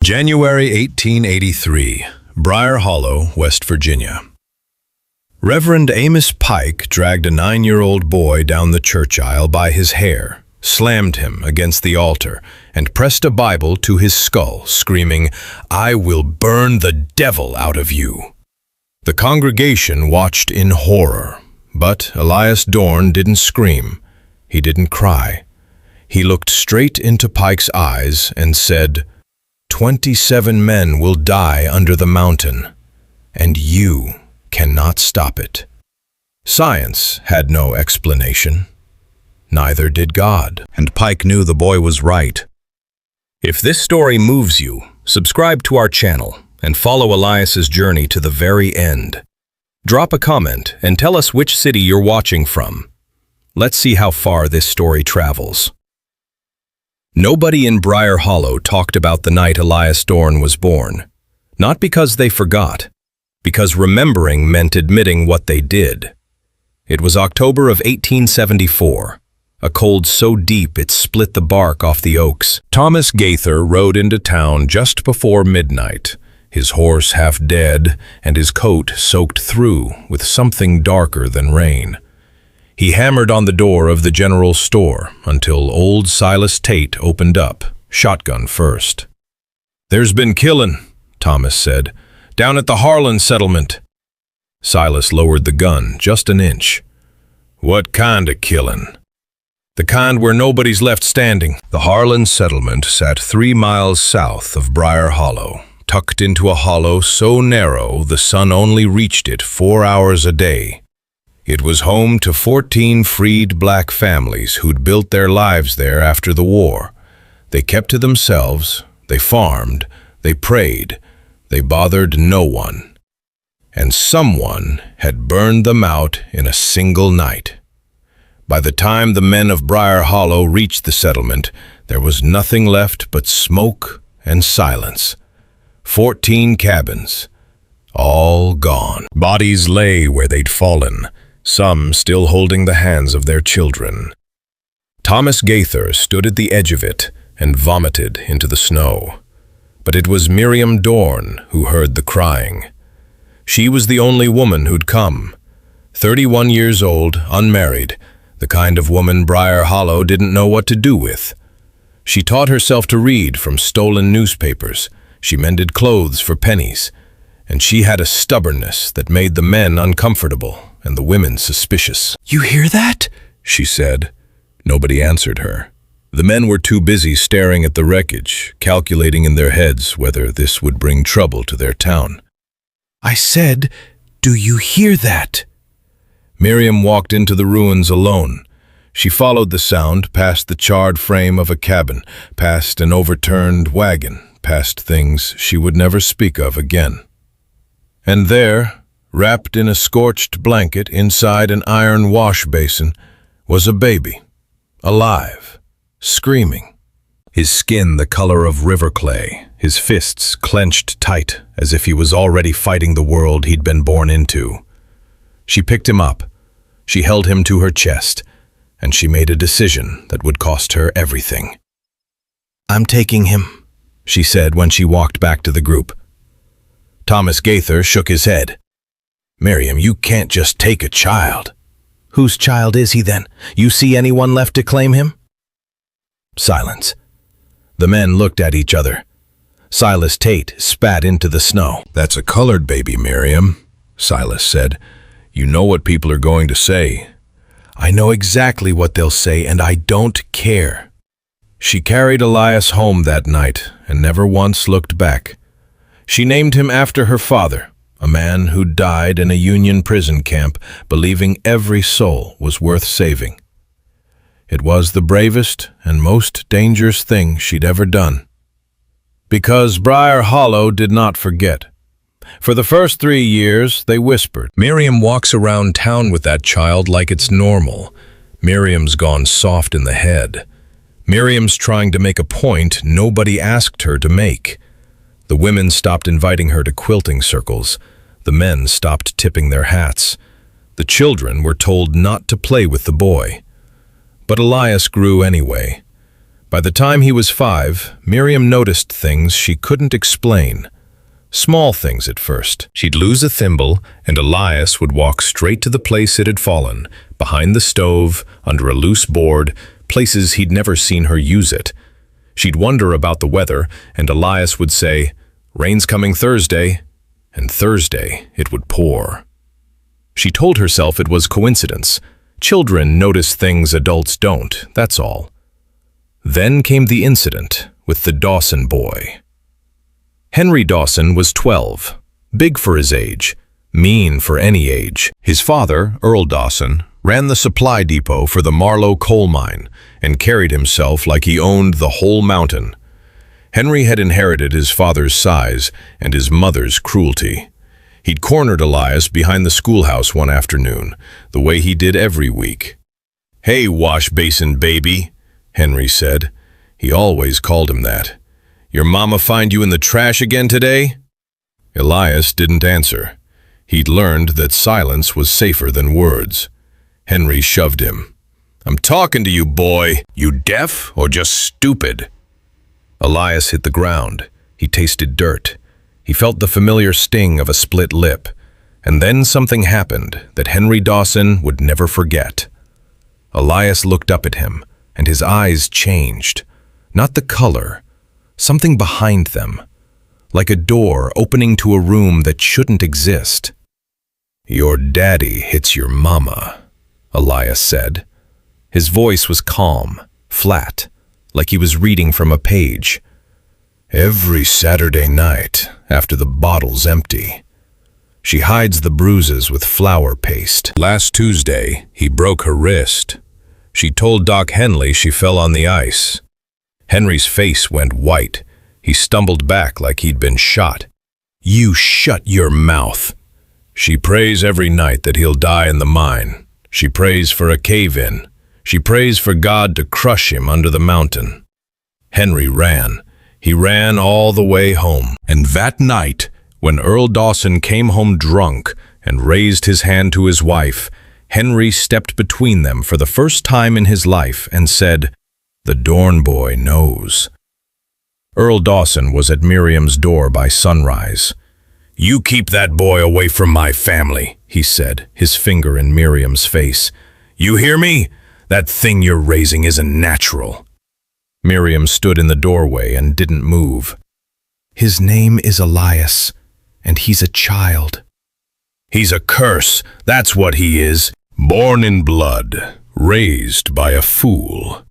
January 1883, Brier Hollow, West Virginia. Reverend Amos Pike dragged a 9-year-old boy down the church aisle by his hair, slammed him against the altar, and pressed a Bible to his skull, screaming, "I will burn the devil out of you." The congregation watched in horror, but Elias Dorne didn't scream. He didn't cry. He looked straight into Pike's eyes and said, 27 men will die under the mountain, and you cannot stop it. Science had no explanation. Neither did God. And Pike knew the boy was right. If this story moves you, subscribe to our channel and follow Elias's journey to the very end. Drop a comment and tell us which city you're watching from. Let's see how far this story travels. Nobody in Brier Hollow talked about the night Elias Dorne was born. Not because they forgot, because remembering meant admitting what they did. It was October of 1874, a cold so deep it split the bark off the oaks. Thomas Gaither rode into town just before midnight, his horse half dead and his coat soaked through with something darker than rain. He hammered on the door of the general store until old Silas Tate opened up, shotgun first. "There's been killin'," Thomas said, "down at the Harlan settlement." Silas lowered the gun just an inch. "What kind of killin'?" "The kind where nobody's left standing." The Harlan settlement sat 3 miles south of Brier Hollow, tucked into a hollow so narrow the sun only reached it 4 hours a day. It was home to 14 freed black families who'd built their lives there after the war. They kept to themselves, they farmed, they prayed, they bothered no one. And someone had burned them out in a single night. By the time the men of Brier Hollow reached the settlement, there was nothing left but smoke and silence. 14 cabins, all gone. Bodies lay where they'd fallen, some still holding the hands of their children. Thomas Gaither stood at the edge of it and vomited into the snow. But it was Miriam Dorne who heard the crying. She was the only woman who'd come. 31 years old, unmarried, the kind of woman Brier Hollow didn't know what to do with. She taught herself to read from stolen newspapers. She mended clothes for pennies. And she had a stubbornness that made the men uncomfortable and the women suspicious. "You hear that?" she said. Nobody answered her. The men were too busy staring at the wreckage, calculating in their heads whether this would bring trouble to their town. "I said, do you hear that?" Miriam walked into the ruins alone. She followed the sound past the charred frame of a cabin, past an overturned wagon, past things she would never speak of again. And there, wrapped in a scorched blanket inside an iron wash basin, was a baby, alive, screaming. His skin the color of river clay, his fists clenched tight as if he was already fighting the world he'd been born into. She picked him up, she held him to her chest, and she made a decision that would cost her everything. "I'm taking him," she said when she walked back to the group. Thomas Gaither shook his head. "Miriam, you can't just take a child." "Whose child is he then? You see anyone left to claim him?" Silence. The men looked at each other. Silas Tate spat into the snow. "That's a colored baby, Miriam," Silas said. "You know what people are going to say." "I know exactly what they'll say, and I don't care." She carried Elias home that night and never once looked back. She named him after her father, a man who died in a Union prison camp, believing every soul was worth saving. It was the bravest and most dangerous thing she'd ever done. Because Brier Hollow did not forget. For the first 3 years, they whispered. Miriam walks around town with that child like it's normal. Miriam's gone soft in the head. Miriam's trying to make a point nobody asked her to make. The women stopped inviting her to quilting circles. The men stopped tipping their hats. The children were told not to play with the boy. But Elias grew anyway. By the time he was 5, Miriam noticed things she couldn't explain. Small things at first. She'd lose a thimble, and Elias would walk straight to the place it had fallen, behind the stove, under a loose board, places he'd never seen her use it. She'd wonder about the weather, and Elias would say, "Rain's coming Thursday," and Thursday it would pour. She told herself it was coincidence. Children notice things adults don't, that's all. Then came the incident with the Dawson boy. Henry Dawson was 12, big for his age, mean for any age. His father, Earl Dawson, ran the supply depot for the Marlow coal mine and carried himself like he owned the whole mountain. Henry had inherited his father's size and his mother's cruelty. He'd cornered Elias behind the schoolhouse one afternoon, the way he did every week. "Hey, wash basin baby," Henry said. He always called him that. "Your mama find you in the trash again today?" Elias didn't answer. He'd learned that silence was safer than words. Henry shoved him. "I'm talking to you, boy. You deaf or just stupid?" Elias hit the ground. He tasted dirt. He felt the familiar sting of a split lip. And then something happened that Henry Dawson would never forget. Elias looked up at him, and his eyes changed. Not the color, something behind them, like a door opening to a room that shouldn't exist. "Your daddy hits your mama," Elias said. His voice was calm, flat, like he was reading from a page. "Every Saturday night, after the bottle's empty. She hides the bruises with flour paste. Last Tuesday, he broke her wrist. She told Doc Henley she fell on the ice." Henry's face went white. He stumbled back like he'd been shot. "You shut your mouth." "She prays every night that he'll die in the mine. She prays for a cave-in. She prays for God to crush him under the mountain." Henry ran. He ran all the way home. And that night, when Earl Dawson came home drunk and raised his hand to his wife, Henry stepped between them for the first time in his life and said, "The Dorne boy knows." Earl Dawson was at Miriam's door by sunrise. "You keep that boy away from my family," he said, his finger in Miriam's face. "You hear me? That thing you're raising isn't natural." Miriam stood in the doorway and didn't move. "His name is Elias, and he's a child." "He's a curse, that's what he is. Born in blood, raised by a fool.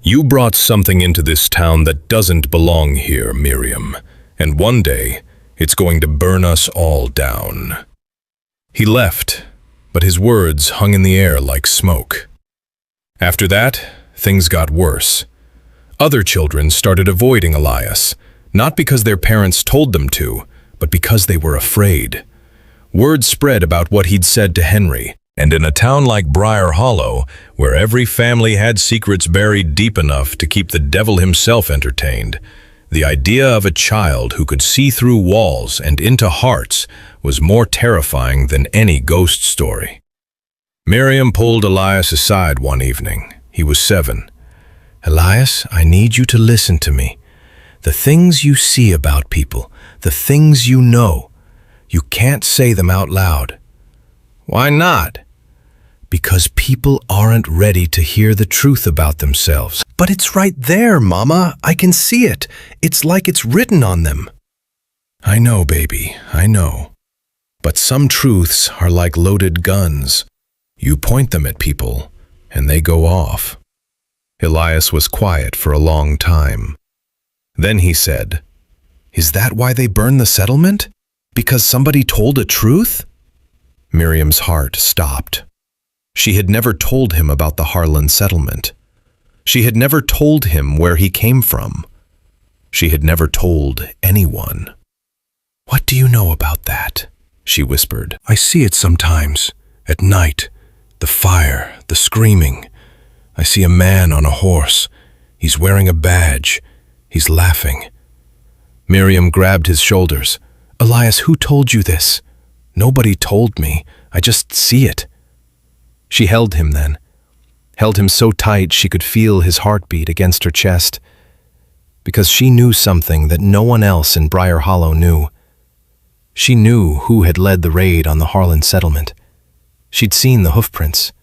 You brought something into this town that doesn't belong here, Miriam, and one day it's going to burn us all down." He left, but his words hung in the air like smoke. After that, things got worse. Other children started avoiding Elias, not because their parents told them to, but because they were afraid. Word spread about what he'd said to Henry, and in a town like Brier Hollow, where every family had secrets buried deep enough to keep the devil himself entertained, the idea of a child who could see through walls and into hearts was more terrifying than any ghost story. Miriam pulled Elias aside one evening. He was 7. "Elias, I need you to listen to me. The things you see about people, the things you know, you can't say them out loud." "Why not?" "Because people aren't ready to hear the truth about themselves." "But it's right there, Mama. I can see it. It's like it's written on them." "I know, baby, I know. But some truths are like loaded guns. You point them at people, and they go off." Elias was quiet for a long time. Then he said, "Is that why they burned the settlement? Because somebody told a truth?" Miriam's heart stopped. She had never told him about the Harlan settlement. She had never told him where he came from. She had never told anyone. "What do you know about that?" she whispered. "I see it sometimes, at night. The fire, the screaming. I see a man on a horse. He's wearing a badge. He's laughing." Miriam grabbed his shoulders. "Elias, who told you this?" "Nobody told me. I just see it." She held him then. held him so tight she could feel his heartbeat against her chest, because she knew something that no one else in Brier Hollow knew. She knew who had led the raid on the Harlan settlement. She'd seen the hoofprints.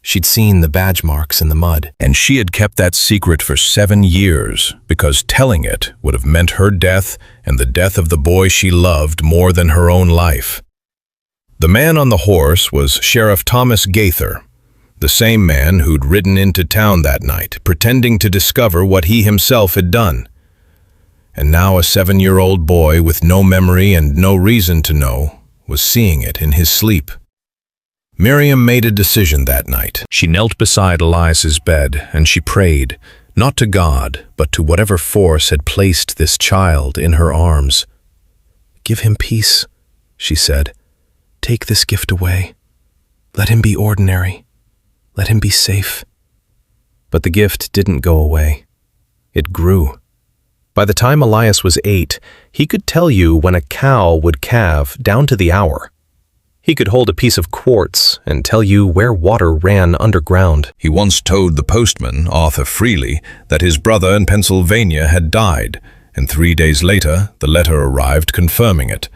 She'd seen the badge marks in the mud. And she had kept that secret for 7 years, because telling it would have meant her death and the death of the boy she loved more than her own life. The man on the horse was Sheriff Thomas Gaither, the same man who'd ridden into town that night, pretending to discover what he himself had done. And now a 7-year-old boy with no memory and no reason to know was seeing it in his sleep. Miriam made a decision that night. She knelt beside Elias's bed and she prayed, not to God, but to whatever force had placed this child in her arms. "Give him peace," she said. "Take this gift away. Let him be ordinary. Let him be safe." But the gift didn't go away. It grew. By the time Elias was 8, he could tell you when a cow would calve down to the hour. He could hold a piece of quartz and tell you where water ran underground. He once told the postman, Arthur Freely, that his brother in Pennsylvania had died, and 3 days later the letter arrived confirming it.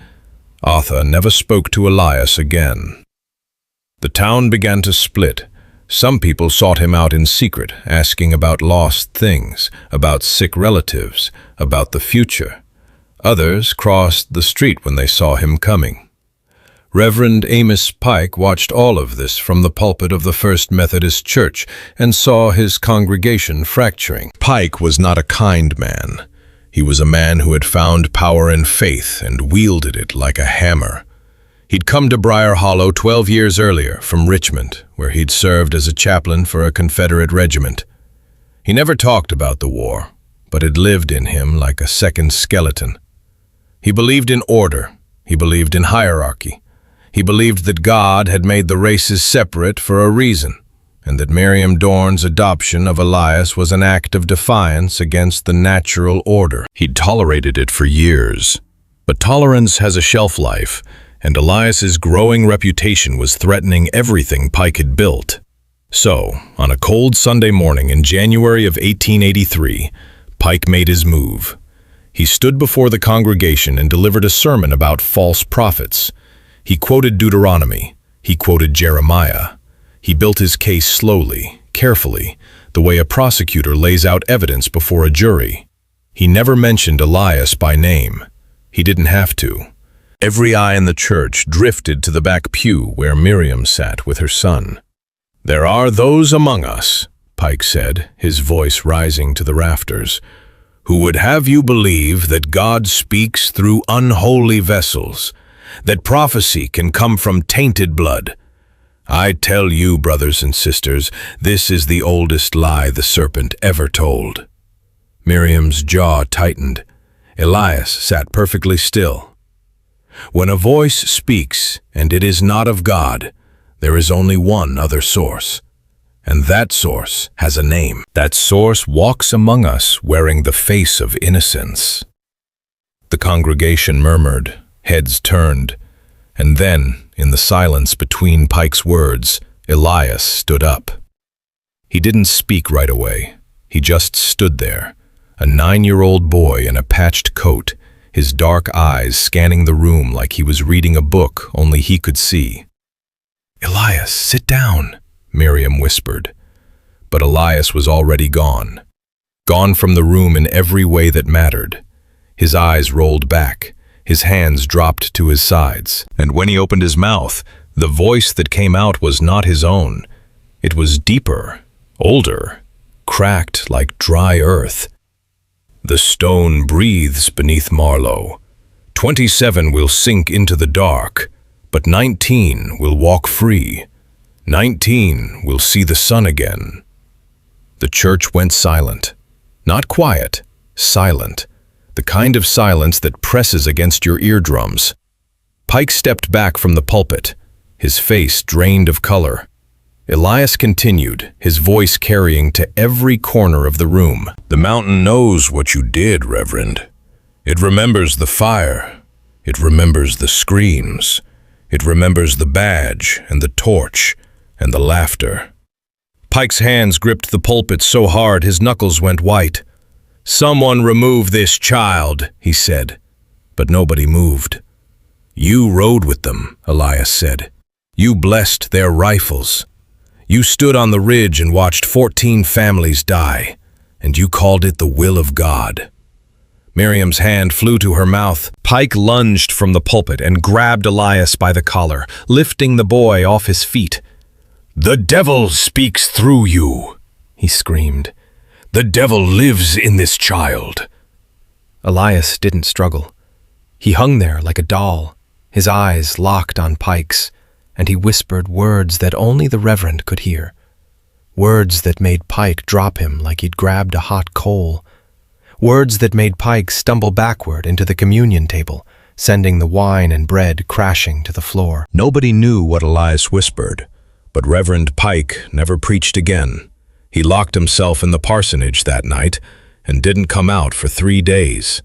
Arthur never spoke to Elias again. The town began to split. Some people sought him out in secret, asking about lost things, about sick relatives, about the future. Others crossed the street when they saw him coming. Reverend Amos Pike watched all of this from the pulpit of the First Methodist Church and saw his congregation fracturing. Pike was not a kind man. He was a man who had found power in faith and wielded it like a hammer. He'd come to Brier Hollow 12 years earlier from Richmond, where he'd served as a chaplain for a Confederate regiment. He never talked about the war, but it lived in him like a second skeleton. He believed in order. He believed in hierarchy. He believed that God had made the races separate for a reason, and that Elias Dorne's adoption of Elias was an act of defiance against the natural order. He'd tolerated it for years. But tolerance has a shelf life, and Elias's growing reputation was threatening everything Pike had built. So, on a cold Sunday morning in January of 1883, Pike made his move. He stood before the congregation and delivered a sermon about false prophets. He quoted Deuteronomy. He quoted Jeremiah. He built his case slowly, carefully, the way a prosecutor lays out evidence before a jury. He never mentioned Elias by name. He didn't have to. Every eye in the church drifted to the back pew where Miriam sat with her son. "There are those among us," Pike said, his voice rising to the rafters, "who would have you believe that God speaks through unholy vessels, that prophecy can come from tainted blood. I tell you, brothers and sisters, this is the oldest lie the serpent ever told." Miriam's jaw tightened. Elias sat perfectly still. When a voice speaks, and it is not of God, there is only one other source. And that source has a name. That source walks among us wearing the face of innocence. The congregation murmured, heads turned, and then, in the silence between Pike's words, Elias stood up. He didn't speak right away. He just stood there, a 9-year-old boy in a patched coat, his dark eyes scanning the room like he was reading a book only he could see. "Elias, sit down," Miriam whispered. But Elias was already gone. Gone from the room in every way that mattered. His eyes rolled back. His hands dropped to his sides. And when he opened his mouth, the voice that came out was not his own. It was deeper, older, cracked like dry earth. "The stone breathes beneath Marlow. 27 will sink into the dark, but 19 will walk free. 19 will see the sun again." The church went silent. Not quiet, silent. The kind of silence that presses against your eardrums. Pike stepped back from the pulpit, his face drained of color. Elias continued, his voice carrying to every corner of the room. "The mountain knows what you did, Reverend. It remembers the fire. It remembers the screams. It remembers the badge and the torch and the laughter." Pike's hands gripped the pulpit so hard his knuckles went white. "Someone remove this child," he said. But nobody moved. "You rode with them," Elias said. "You blessed their rifles. You stood on the ridge and watched 14 families die, and you called it the will of God." Miriam's hand flew to her mouth. Pike lunged from the pulpit and grabbed Elias by the collar, lifting the boy off his feet. "The devil speaks through you," he screamed. "The devil lives in this child." Elias didn't struggle. He hung there like a doll, his eyes locked on Pike's, and he whispered words that only the Reverend could hear. Words that made Pike drop him like he'd grabbed a hot coal. Words that made Pike stumble backward into the communion table, sending the wine and bread crashing to the floor. Nobody knew what Elias whispered, but Reverend Pike never preached again. He locked himself in the parsonage that night and didn't come out for 3 days.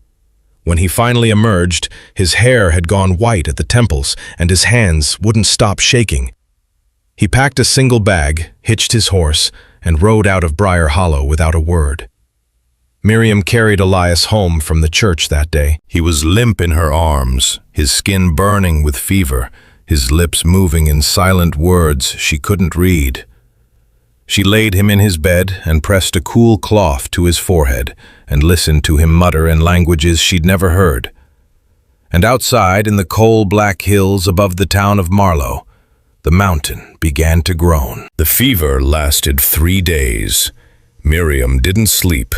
When he finally emerged, his hair had gone white at the temples and his hands wouldn't stop shaking. He packed a single bag, hitched his horse, and rode out of Brier Hollow without a word. Miriam carried Elias home from the church that day. He was limp in her arms, his skin burning with fever, his lips moving in silent words she couldn't read. She laid him in his bed and pressed a cool cloth to his forehead and listened to him mutter in languages she'd never heard. And outside, in the coal-black hills above the town of Marlow, the mountain began to groan. The fever lasted 3 days. Miriam didn't sleep.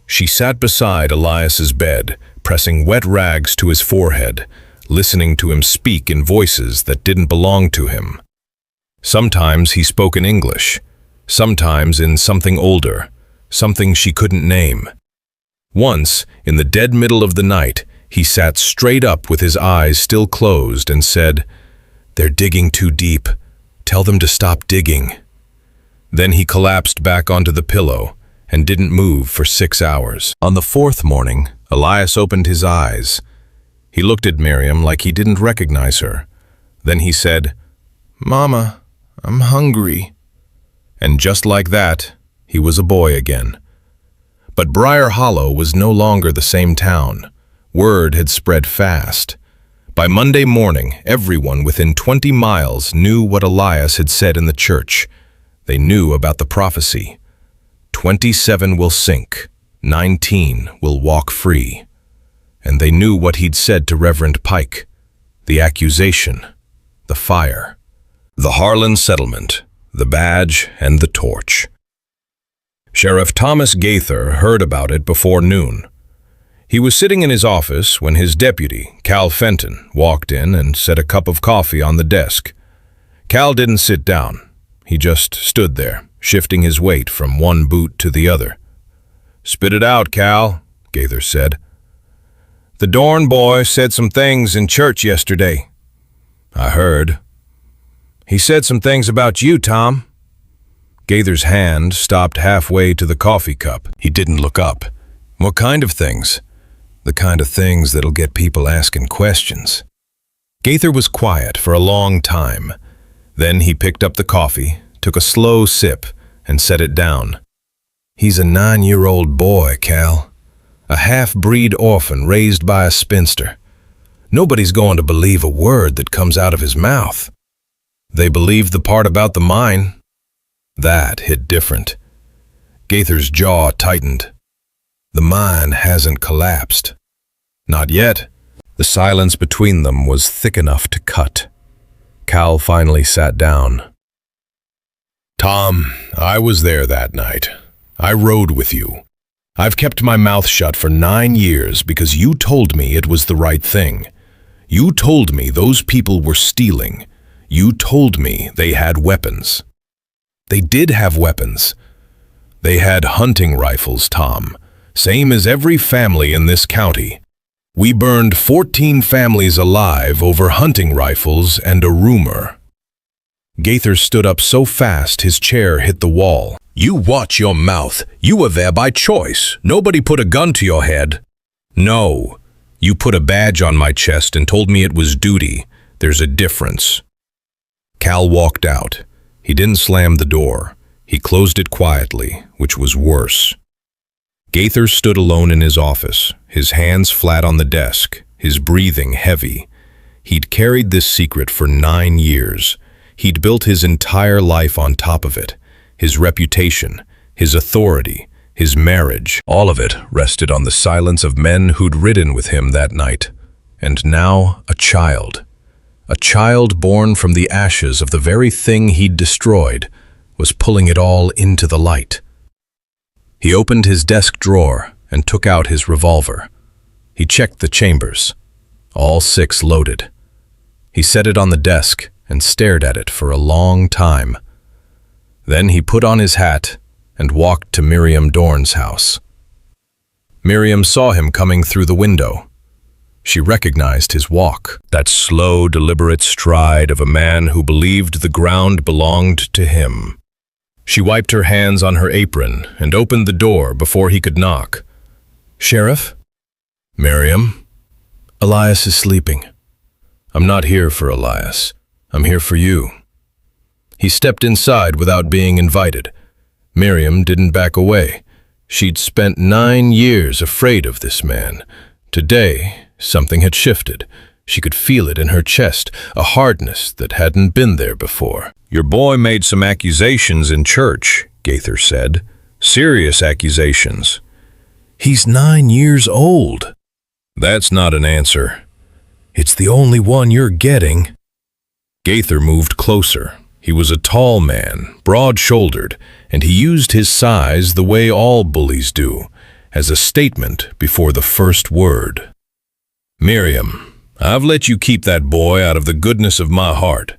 She sat beside Elias's bed, pressing wet rags to his forehead, listening to him speak in voices that didn't belong to him. Sometimes he spoke in English, sometimes in something older, something she couldn't name. Once, in the dead middle of the night, he sat straight up with his eyes still closed and said, "They're digging too deep. Tell them to stop digging." Then he collapsed back onto the pillow and didn't move for 6 hours. On the 4th morning, Elias opened his eyes. He looked at Miriam like he didn't recognize her. Then he said, "Mama, I'm hungry." And just like that, he was a boy again. But Brier Hollow was no longer the same town. Word had spread fast. By Monday morning, everyone within 20 miles knew what Elias had said in the church. They knew about the prophecy. 27 will sink, 19 will walk free. And they knew what he'd said to Reverend Pike. The accusation, the fire, the Harlan settlement, the badge and the torch. Sheriff Thomas Gaither heard about it before noon. He was sitting in his office when his deputy, Cal Fenton, walked in and set a cup of coffee on the desk. Cal didn't sit down. He just stood there, shifting his weight from one boot to the other. "Spit it out, Cal," Gaither said. "The Dorne boy said some things in church yesterday." "I heard." "He said some things about you, Tom." Gaither's hand stopped halfway to the coffee cup. He didn't look up. "What kind of things?" "The kind of things that'll get people asking questions." Gaither was quiet for a long time. Then he picked up the coffee, took a slow sip, and set it down. "He's a 9-year-old boy, Cal. A half-breed orphan raised by a spinster. Nobody's going to believe a word that comes out of his mouth. They believed the part about the mine. That hit different." Gaither's jaw tightened. "The mine hasn't collapsed." "Not yet." The silence between them was thick enough to cut. Cal finally sat down. "Tom, I was there that night. I rode with you. I've kept my mouth shut for 9 years because you told me it was the right thing. You told me those people were stealing. You told me they had weapons. They did have weapons. They had hunting rifles, Tom, same as every family in this county. We burned 14 families alive over hunting rifles and a rumor." Gaither stood up so fast his chair hit the wall. "You watch your mouth. You were there by choice. Nobody put a gun to your head." "No. You put a badge on my chest and told me it was duty. There's a difference." Cal walked out. He didn't slam the door. He closed it quietly, which was worse. Gaither stood alone in his office, his hands flat on the desk, his breathing heavy. He'd carried this secret for 9 years. He'd built his entire life on top of it. His reputation, his authority, his marriage, all of it rested on the silence of men who'd ridden with him that night. And now a child born from the ashes of the very thing he'd destroyed, was pulling it all into the light. He opened his desk drawer and took out his revolver. He checked the chambers, all 6 loaded. He set it on the desk and stared at it for a long time. Then he put on his hat and walked to Elias Dorne's house. Miriam saw him coming through the window. She recognized his walk, that slow, deliberate stride of a man who believed the ground belonged to him. She wiped her hands on her apron and opened the door before he could knock. "Sheriff?" "Miriam?" "Elias is sleeping." "I'm not here for Elias. I'm here for you." He stepped inside without being invited. Miriam didn't back away. She'd spent 9 years afraid of this man. Today, something had shifted. She could feel it in her chest, a hardness that hadn't been there before. "Your boy made some accusations in church," Gaither said. "Serious accusations." "He's 9 years old." "That's not an answer." "It's the only one you're getting." Gaither moved closer. He was a tall man, broad-shouldered, and he used his size the way all bullies do, as a statement before the first word. "Miriam, I've let you keep that boy out of the goodness of my heart.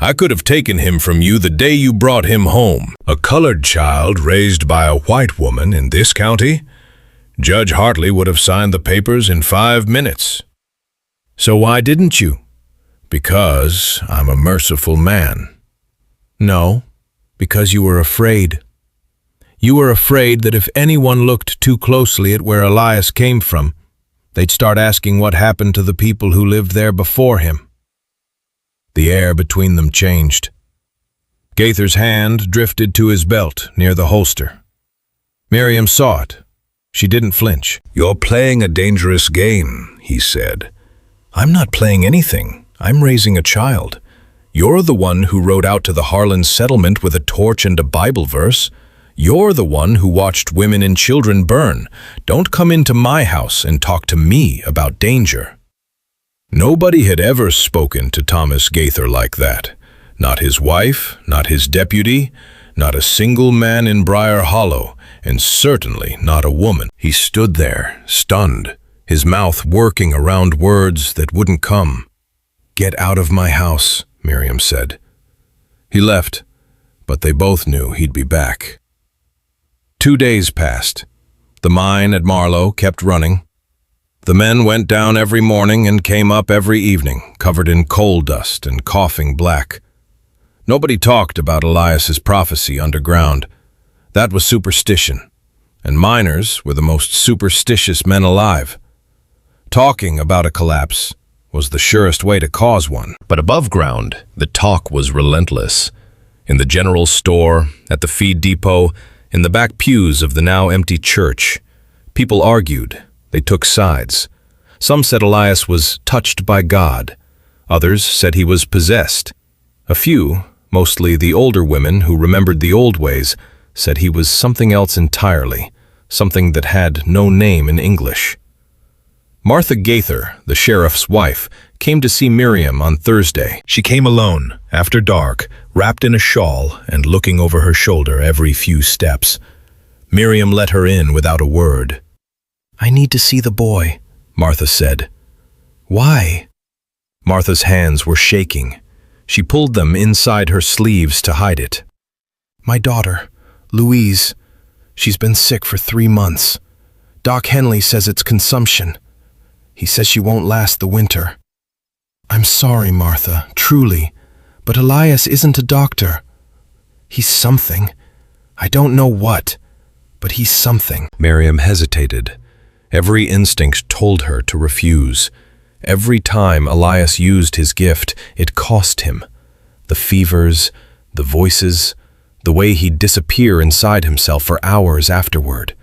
I could have taken him from you the day you brought him home. A colored child raised by a white woman in this county? Judge Hartley would have signed the papers in 5 minutes. So why didn't you?" "Because I'm a merciful man." "No, because you were afraid. You were afraid that if anyone looked too closely at where Elias came from, they'd start asking what happened to the people who lived there before him." The air between them changed. Gaither's hand drifted to his belt near the holster. Miriam saw it. She didn't flinch. "You're playing a dangerous game," he said. "I'm not playing anything. I'm raising a child. You're the one who rode out to the Harlan settlement with a torch and a Bible verse. You're the one who watched women and children burn. Don't come into my house and talk to me about danger." Nobody had ever spoken to Thomas Gaither like that. Not his wife, not his deputy, not a single man in Brier Hollow, and certainly not a woman. He stood there, stunned, his mouth working around words that wouldn't come. "Get out of my house," Miriam said. He left, but they both knew he'd be back. 2 days passed. The mine at Marlow kept running. The men went down every morning and came up every evening, covered in coal dust and coughing black. Nobody talked about Elias's prophecy underground. That was superstition, and miners were the most superstitious men alive. Talking about a collapse was the surest way to cause one. But above ground, the talk was relentless. In the general store, at the feed depot, in the back pews of the now empty church, people argued. They took sides. Some said Elias was touched by God. Others said he was possessed. A few, mostly the older women who remembered the old ways, said he was something else entirely, something that had no name in English. Martha Gaither, the sheriff's wife, came to see Miriam on Thursday. She came alone, after dark, wrapped in a shawl and looking over her shoulder every few steps. Miriam let her in without a word. "I need to see the boy," Martha said. "Why?" Martha's hands were shaking. She pulled them inside her sleeves to hide it. "My daughter, Louise, she's been sick for 3 months. Doc Henley says it's consumption. He says she won't last the winter." "I'm sorry, Martha, truly, but Elias isn't a doctor. He's something. I don't know what, but he's something." Miriam hesitated. Every instinct told her to refuse. Every time Elias used his gift, it cost him. The fevers, the voices, the way he'd disappear inside himself for hours afterward.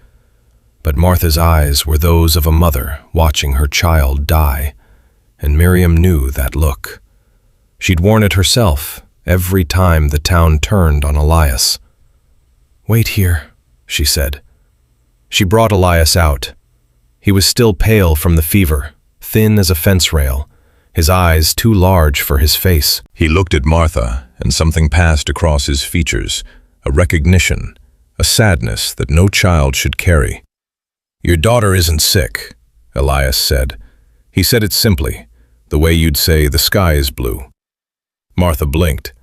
But Martha's eyes were those of a mother watching her child die, and Miriam knew that look. She'd worn it herself every time the town turned on Elias. "Wait here," she said. She brought Elias out. He was still pale from the fever, thin as a fence rail, his eyes too large for his face. He looked at Martha, and something passed across his features, a recognition, a sadness that no child should carry. "Your daughter isn't sick," Elias said. He said it simply, the way you'd say the sky is blue. Martha blinked.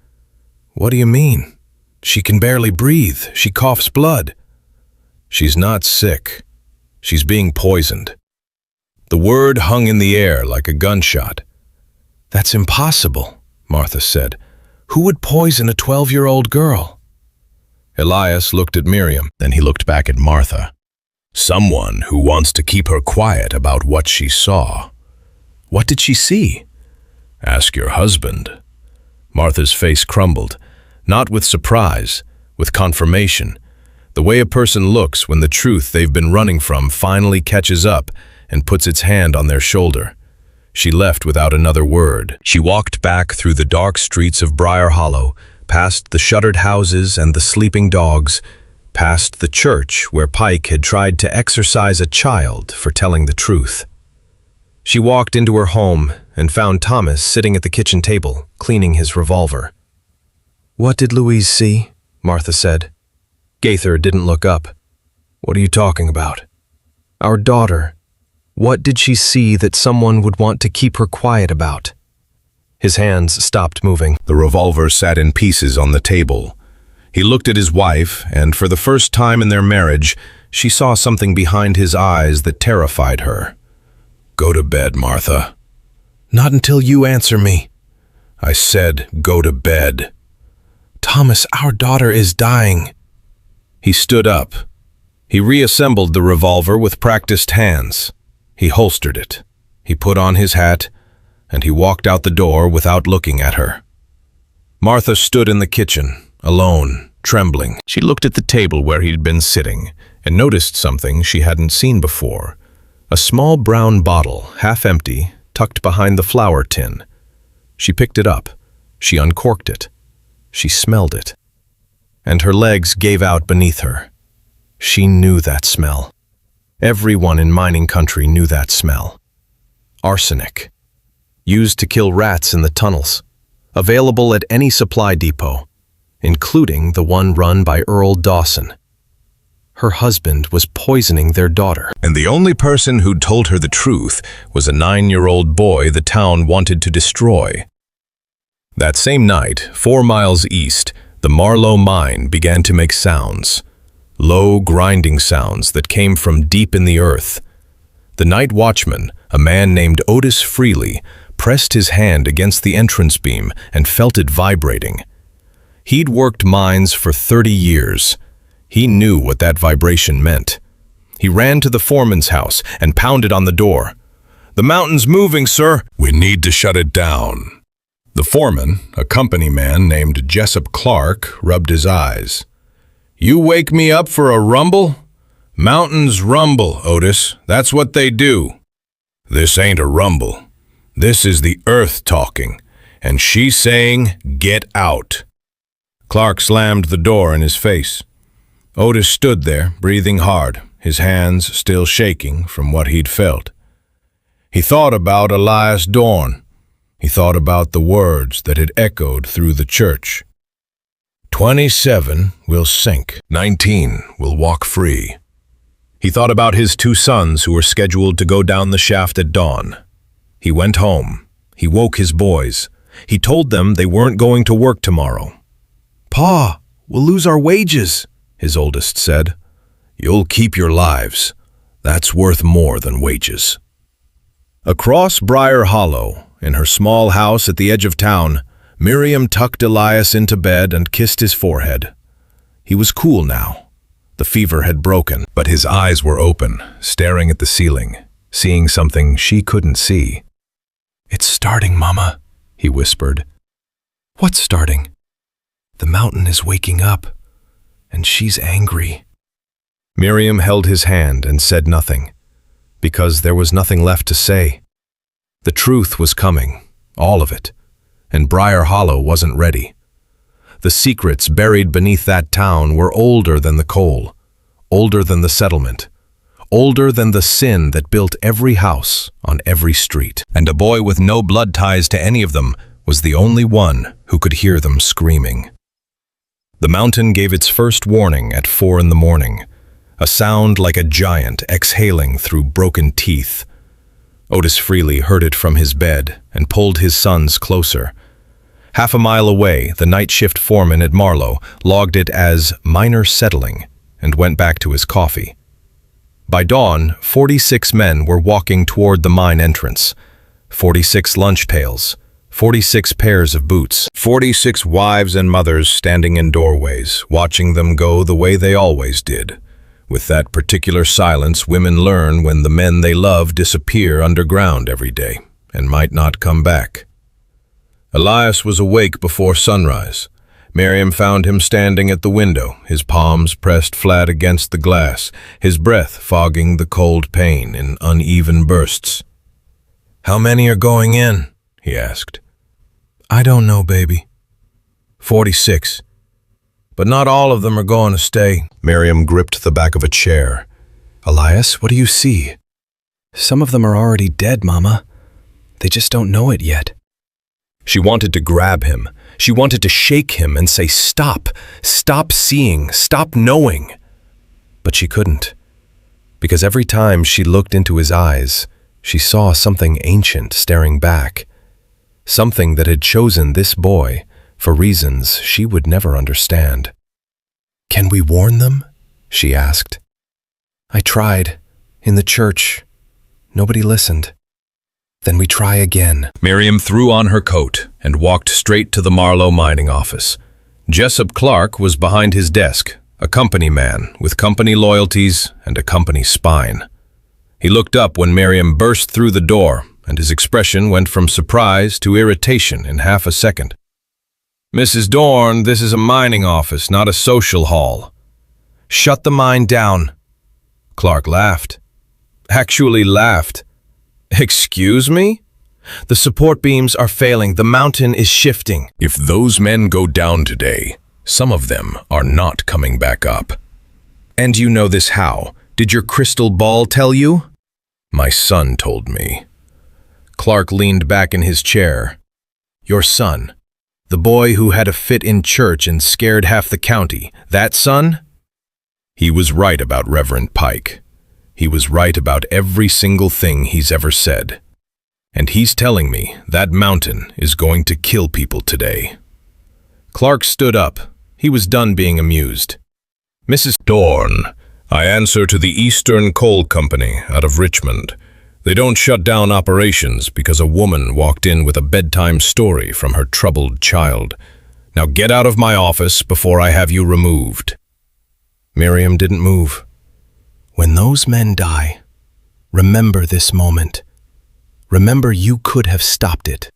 "What do you mean? She can barely breathe. She coughs blood." "She's not sick. She's being poisoned." The word hung in the air like a gunshot. "That's impossible," Martha said. "Who would poison a 12-year-old girl?" Elias looked at Miriam, then he looked back at Martha. "Someone who wants to keep her quiet about what she saw." "What did she see?" "Ask your husband." Martha's face crumbled, not with surprise, with confirmation, the way a person looks when the truth they've been running from finally catches up and puts its hand on their shoulder. She left without another word. She walked back through the dark streets of Brier Hollow, past the shuttered houses and the sleeping dogs, past the church where Pike had tried to exorcise a child for telling the truth. She walked into her home and found Thomas sitting at the kitchen table, cleaning his revolver. "What did Louise see?" Martha said. Gaither didn't look up. "What are you talking about?" "Our daughter. What did she see that someone would want to keep her quiet about?" His hands stopped moving. The revolver sat in pieces on the table. He looked at his wife, and for the first time in their marriage, she saw something behind his eyes that terrified her. "Go to bed, Martha." "Not until you answer me." "I said, go to bed." "Thomas, our daughter is dying." He stood up. He reassembled the revolver with practiced hands. He holstered it. He put on his hat, and he walked out the door without looking at her. Martha stood in the kitchen, alone, trembling. She looked at the table where he'd been sitting and noticed something she hadn't seen before. A small brown bottle, half empty, tucked behind the flour tin. She picked it up. She uncorked it. She smelled it. And her legs gave out beneath her. She knew that smell. Everyone in mining country knew that smell. Arsenic. Used to kill rats in the tunnels. Available at any supply depot, including the one run by Earl Dawson. Her husband was poisoning their daughter. And the only person who'd told her the truth was a 9-year-old boy the town wanted to destroy. That same night, 4 miles east, the Marlow mine began to make sounds. Low, grinding sounds that came from deep in the earth. The night watchman, a man named Otis Freely, pressed his hand against the entrance beam and felt it vibrating. He'd worked mines for 30 years. He knew what that vibration meant. He ran to the foreman's house and pounded on the door. "The mountain's moving, sir." "We need to shut it down." The foreman, a company man named Jessup Clark, rubbed his eyes. "You wake me up for a rumble? Mountains rumble, Otis. That's what they do." "This ain't a rumble. This is the earth talking, and she's saying, get out." Clark slammed the door in his face. Otis stood there, breathing hard, his hands still shaking from what he'd felt. He thought about Elias Dorne. He thought about the words that had echoed through the church. 27 will sink, 19 will walk free. He thought about his 2 sons who were scheduled to go down the shaft at dawn. He went home. He woke his boys. He told them they weren't going to work tomorrow. "Pa, we'll lose our wages," his oldest said. "You'll keep your lives. That's worth more than wages." Across Brier Hollow, in her small house at the edge of town, Miriam tucked Elias into bed and kissed his forehead. He was cool now. The fever had broken, but his eyes were open, staring at the ceiling, seeing something she couldn't see. "It's starting, Mama," he whispered. "What's starting?" "The mountain is waking up. and she's angry." Miriam held his hand and said nothing, because there was nothing left to say. The truth was coming, all of it, and Brier Hollow wasn't ready. The secrets buried beneath that town were older than the coal, older than the settlement, older than the sin that built every house on every street. And a boy with no blood ties to any of them was the only one who could hear them screaming. The mountain gave its first warning at 4 in the morning, a sound like a giant exhaling through broken teeth. Otis Freely heard it from his bed and pulled his sons closer. Half a mile away, the night shift foreman at Marlow logged it as minor settling and went back to his coffee. By dawn, 46 men were walking toward the mine entrance. 46 lunch pails, 46 pairs of boots, 46 wives and mothers standing in doorways, watching them go the way they always did. With that particular silence women learn when the men they love disappear underground every day and might not come back. Elias was awake before sunrise. Miriam found him standing at the window, his palms pressed flat against the glass, his breath fogging the cold pane in uneven bursts. "How many are going in?" he asked. "I don't know, baby." 46. "But not all of them are going to stay." Miriam gripped the back of a chair. "Elias, what do you see?" "Some of them are already dead, Mama. They just don't know it yet." She wanted to grab him. She wanted to shake him and say, "Stop! Stop seeing! Stop knowing!" But she couldn't, because every time she looked into his eyes, she saw something ancient staring back, something that had chosen this boy for reasons she would never understand. "Can we warn them?" she asked. "I tried, in the church. Nobody listened. Then we try again." Miriam threw on her coat and walked straight to the Marlow mining office. Jessup Clark was behind his desk, a company man with company loyalties and a company spine. He looked up when Miriam burst through the door, and his expression went from surprise to irritation in half a second. "Mrs. Dorne, this is a mining office, not a social hall." "Shut the mine down." Clark laughed. Actually laughed. "Excuse me? The support beams are failing. The mountain is shifting." "If those men go down today, some of them are not coming back up." "And you know this how? Did your crystal ball tell you?" "My son told me." Clark leaned back in his chair. "Your son? The boy who had a fit in church and scared half the county, that son?" He was right about Reverend Pike. He was right about every single thing he's ever said. And he's telling me that mountain is going to kill people today. Clark stood up. He was done being amused. "Mrs. Dorne, I answer to the Eastern Coal Company out of Richmond. They don't shut down operations because a woman walked in with a bedtime story from her troubled child. Now get out of my office before I have you removed." Miriam didn't move. "When those men die, remember this moment. Remember you could have stopped it."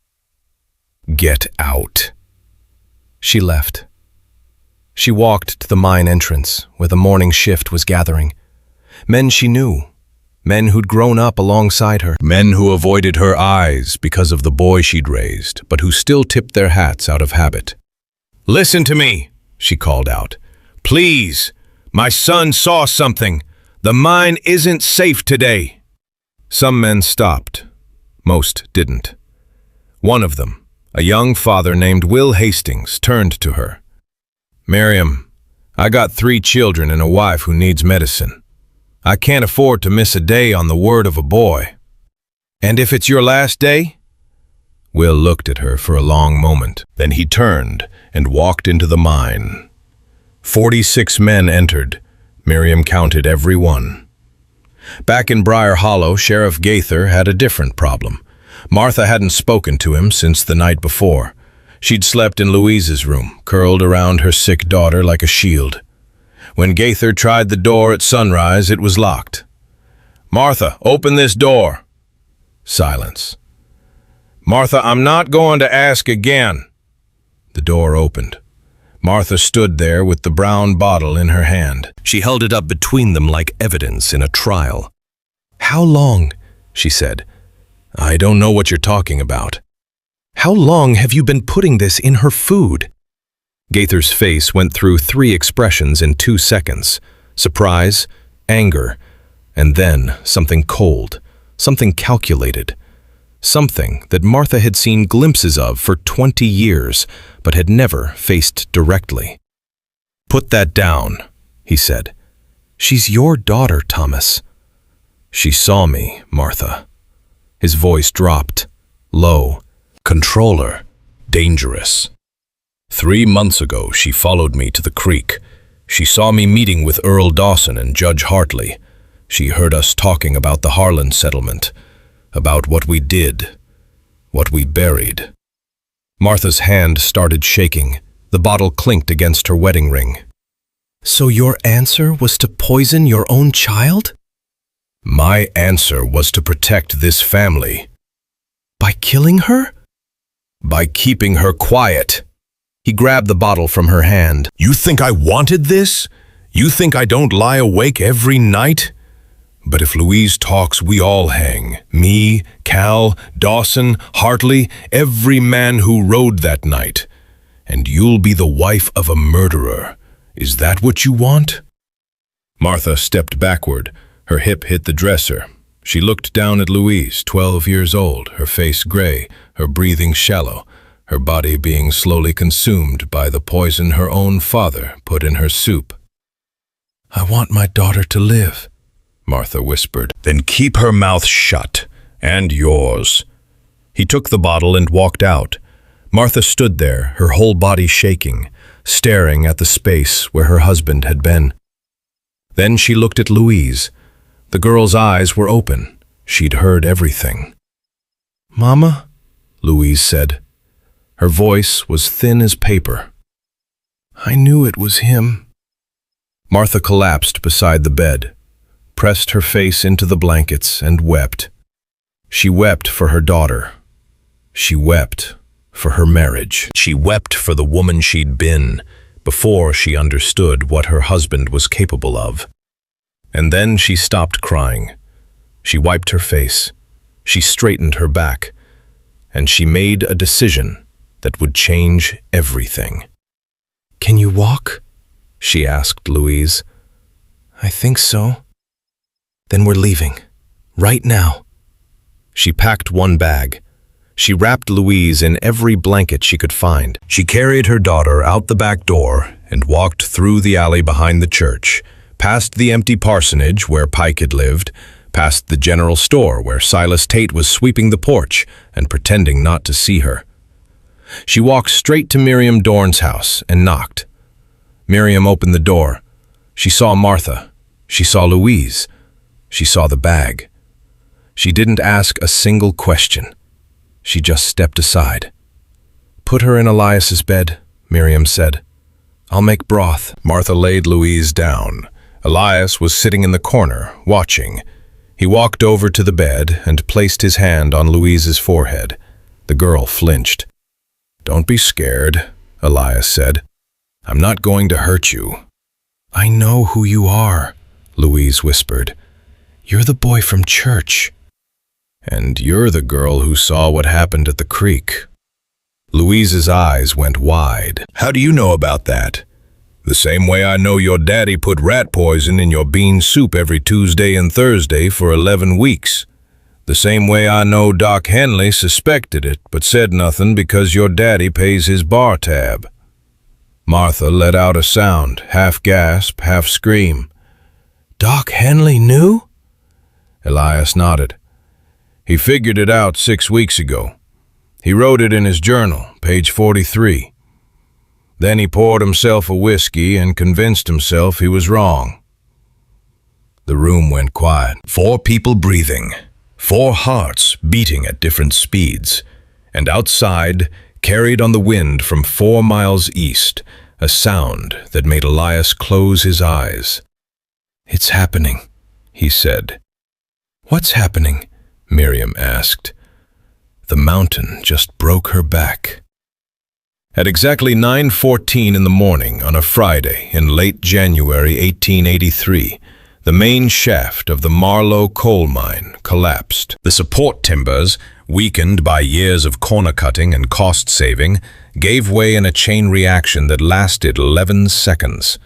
"Get out." She left. She walked to the mine entrance, where the morning shift was gathering. Men she knew. Men who'd grown up alongside her. Men who avoided her eyes because of the boy she'd raised, but who still tipped their hats out of habit. "Listen to me," she called out. "Please, my son saw something. The mine isn't safe today." Some men stopped. Most didn't. One of them, a young father named Will Hastings, turned to her. "Miriam, I got 3 children and a wife who needs medicine. I can't afford to miss a day on the word of a boy. And if it's your last day?" Will looked at her for a long moment. Then he turned and walked into the mine. 46 men entered. Miriam counted every one. Back in Brier Hollow, Sheriff Gaither had a different problem. Martha hadn't spoken to him since the night before. She'd slept in Louise's room, curled around her sick daughter like a shield. When Gaither tried the door at sunrise, it was locked. "Martha, open this door." Silence. "Martha, I'm not going to ask again." The door opened. Martha stood there with the brown bottle in her hand. She held it up between them like evidence in a trial. "How long?" she said. "I don't know what you're talking about." "How long have you been putting this in her food?" Gaither's face went through 3 expressions in 2 seconds: surprise, anger, and then something cold, something calculated. Something that Martha had seen glimpses of for 20 years, but had never faced directly. "Put that down," he said. "She's your daughter, Thomas." "She saw me, Martha." His voice dropped, low. "Controller, dangerous. 3 months ago, she followed me to the creek. She saw me meeting with Earl Dawson and Judge Hartley. She heard us talking about the Harlan settlement, about what we did, what we buried." Martha's hand started shaking. The bottle clinked against her wedding ring. "So your answer was to poison your own child?" "My answer was to protect this family." "By killing her?" "By keeping her quiet." He grabbed the bottle from her hand. "You think I wanted this? You think I don't lie awake every night? But if Louise talks, we all hang. Me, Cal, Dawson, Hartley, every man who rode that night. And you'll be the wife of a murderer. Is that what you want?" Martha stepped backward. Her hip hit the dresser. She looked down at Louise, 12 years old, her face gray, her breathing shallow, her body being slowly consumed by the poison her own father put in her soup. "I want my daughter to live," Martha whispered. "Then keep her mouth shut, and yours." He took the bottle and walked out. Martha stood there, her whole body shaking, staring at the space where her husband had been. Then she looked at Louise. The girl's eyes were open. She'd heard everything. "Mama?" Louise said. Her voice was thin as paper. "I knew it was him." Martha collapsed beside the bed, pressed her face into the blankets, and wept. She wept for her daughter. She wept for her marriage. She wept for the woman she'd been before she understood what her husband was capable of. And then she stopped crying. She wiped her face. She straightened her back. And she made a decision that would change everything. "Can you walk?" she asked Louise. "I think so." "Then we're leaving. Right now." She packed one bag. She wrapped Louise in every blanket she could find. She carried her daughter out the back door and walked through the alley behind the church, past the empty parsonage where Pike had lived, past the general store where Silas Tate was sweeping the porch and pretending not to see her. She walked straight to Miriam Dorne's house and knocked. Miriam opened the door. She saw Martha. She saw Louise. She saw the bag. She didn't ask a single question. She just stepped aside. "Put her in Elias's bed," Miriam said. "I'll make broth." Martha laid Louise down. Elias was sitting in the corner, watching. He walked over to the bed and placed his hand on Louise's forehead. The girl flinched. "Don't be scared," Elias said. "I'm not going to hurt you." "I know who you are," Louise whispered. "You're the boy from church." "And you're the girl who saw what happened at the creek." Louise's eyes went wide. "How do you know about that?" "The same way I know your daddy put rat poison in your bean soup every Tuesday and Thursday for 11 weeks. The same way I know Doc Henley suspected it but said nothing because your daddy pays his bar tab." Martha let out a sound, half gasp, half scream. "Doc Henley knew?" Elias nodded. "He figured it out 6 weeks ago. He wrote it in his journal, page 43. Then he poured himself a whiskey and convinced himself he was wrong." The room went quiet. 4 people breathing, 4 hearts beating at different speeds, and outside, carried on the wind from 4 miles east, a sound that made Elias close his eyes. "It's happening," he said. "What's happening?" Miriam asked. The mountain just broke her back. At exactly 9:14 in the morning on a Friday in late January 1883, the main shaft of the Marlow coal mine collapsed. The support timbers, weakened by years of corner cutting and cost saving, gave way in a chain reaction that lasted 11 seconds.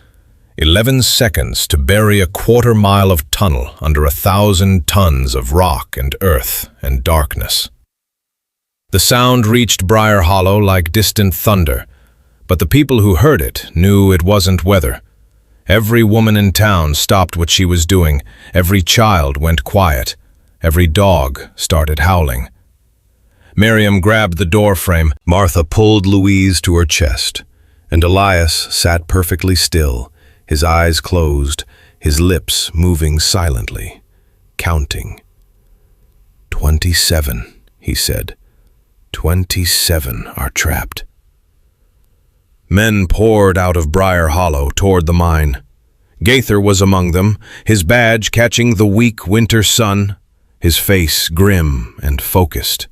11 seconds to bury a quarter-mile of tunnel under 1,000 tons of rock and earth and darkness. The sound reached Brier Hollow like distant thunder, but the people who heard it knew it wasn't weather. Every woman in town stopped what she was doing, every child went quiet, every dog started howling. Miriam grabbed the doorframe, Martha pulled Louise to her chest, and Elias sat perfectly still, his eyes closed, his lips moving silently, counting. 27, he said. 27 are trapped. Men poured out of Brier Hollow toward the mine. Gaither was among them, his badge catching the weak winter sun, his face grim and focused.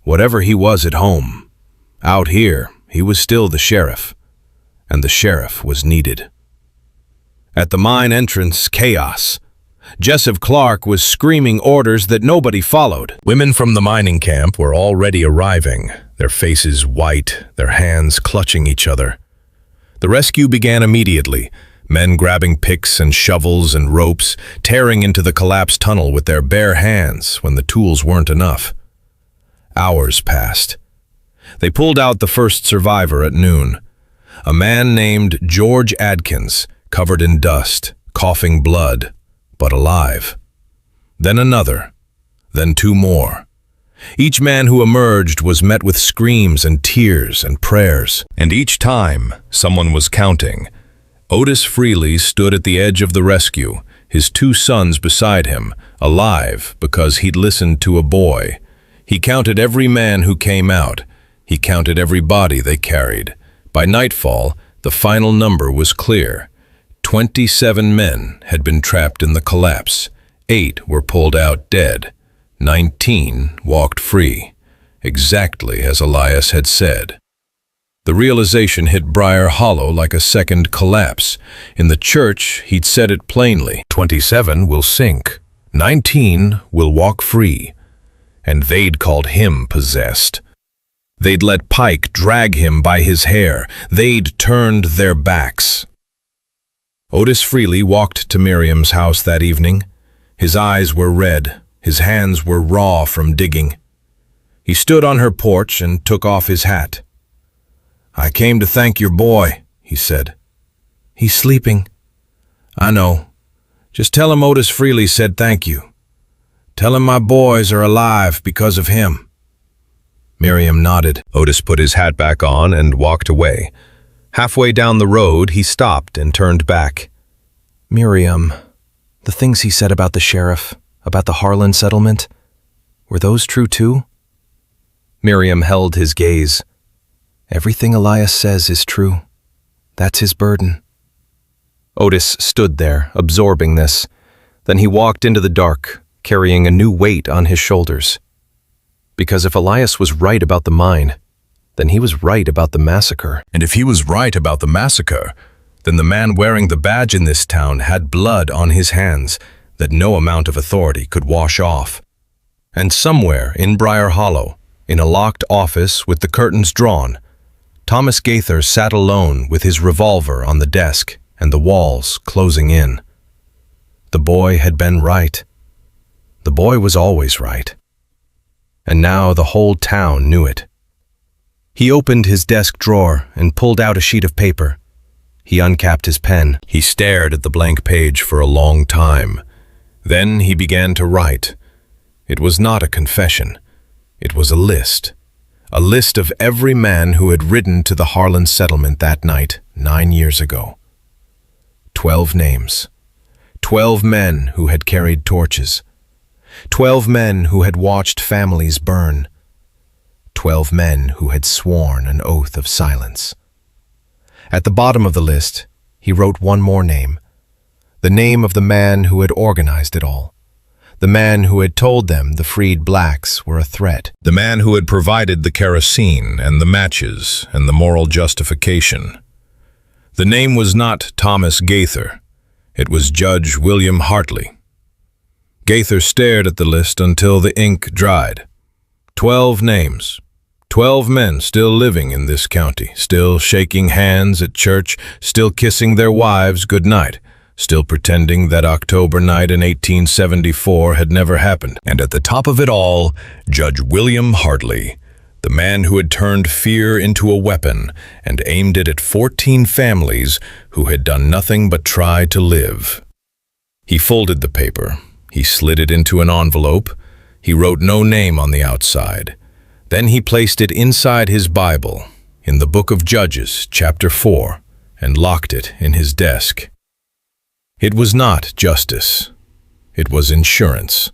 Whatever he was at home, out here he was still the sheriff, and the sheriff was needed. At the mine entrance, chaos. Jessep Clark was screaming orders that nobody followed. Women from the mining camp were already arriving, their faces white, their hands clutching each other. The rescue began immediately, men grabbing picks and shovels and ropes, tearing into the collapsed tunnel with their bare hands when the tools weren't enough. Hours passed. They pulled out the first survivor at noon, a man named George Adkins, covered in dust, coughing blood, but alive. Then another, then two more. Each man who emerged was met with screams and tears and prayers, and each time someone was counting. Otis Freely stood at the edge of the rescue, his two sons beside him, alive because he'd listened to a boy. He counted every man who came out. He counted every body they carried. By nightfall, the final number was clear. 27 men had been trapped in the collapse. 8 were pulled out dead. 19 walked free, exactly as Elias had said. The realization hit Brier Hollow like a second collapse. In the church, he'd said it plainly. 27 will sink. 19 will walk free. And they'd called him possessed. They'd let Pike drag him by his hair. They'd turned their backs. Otis Freely walked to Miriam's house that evening. His eyes were red, his hands were raw from digging. He stood on her porch and took off his hat. "I came to thank your boy," he said. "He's sleeping." "I know. Just tell him Otis Freely said thank you. Tell him my boys are alive because of him." Miriam nodded. Otis put his hat back on and walked away. Halfway down the road, he stopped and turned back. Miriam, the things he said about the sheriff, about the Harlan settlement, were those true too? Miriam held his gaze. Everything Elias says is true. That's his burden. Otis stood there, absorbing this. Then he walked into the dark, carrying a new weight on his shoulders. Because if Elias was right about the mine, then he was right about the massacre. And if he was right about the massacre, then the man wearing the badge in this town had blood on his hands that no amount of authority could wash off. And somewhere in Brier Hollow, in a locked office with the curtains drawn, Thomas Gaither sat alone with his revolver on the desk and the walls closing in. The boy had been right. The boy was always right. And now the whole town knew it. He opened his desk drawer and pulled out a sheet of paper. He uncapped his pen. He stared at the blank page for a long time. Then he began to write. It was not a confession. It was a list. A list of every man who had ridden to the Harlan settlement that night 9 years ago. 12 names. 12 men who had carried torches. 12 men who had watched families burn. 12 men who had sworn an oath of silence. At the bottom of the list, he wrote one more name. The name of the man who had organized it all. the man who had told them the freed blacks were a threat. The man who had provided the kerosene and the matches and the moral justification. The name was not Thomas Gaither. It was Judge William Hartley. Gaither stared at the list until the ink dried. 12 names. 12 men still living in this county, still shaking hands at church, still kissing their wives goodnight, still pretending that October night in 1874 had never happened. And at the top of it all, Judge William Hartley, the man who had turned fear into a weapon and aimed it at 14 families who had done nothing but try to live. He folded the paper. He slid it into an envelope. He wrote no name on the outside. Then he placed it inside his Bible, in the Book of Judges, chapter 4, and locked it in his desk. It was not justice. It was insurance.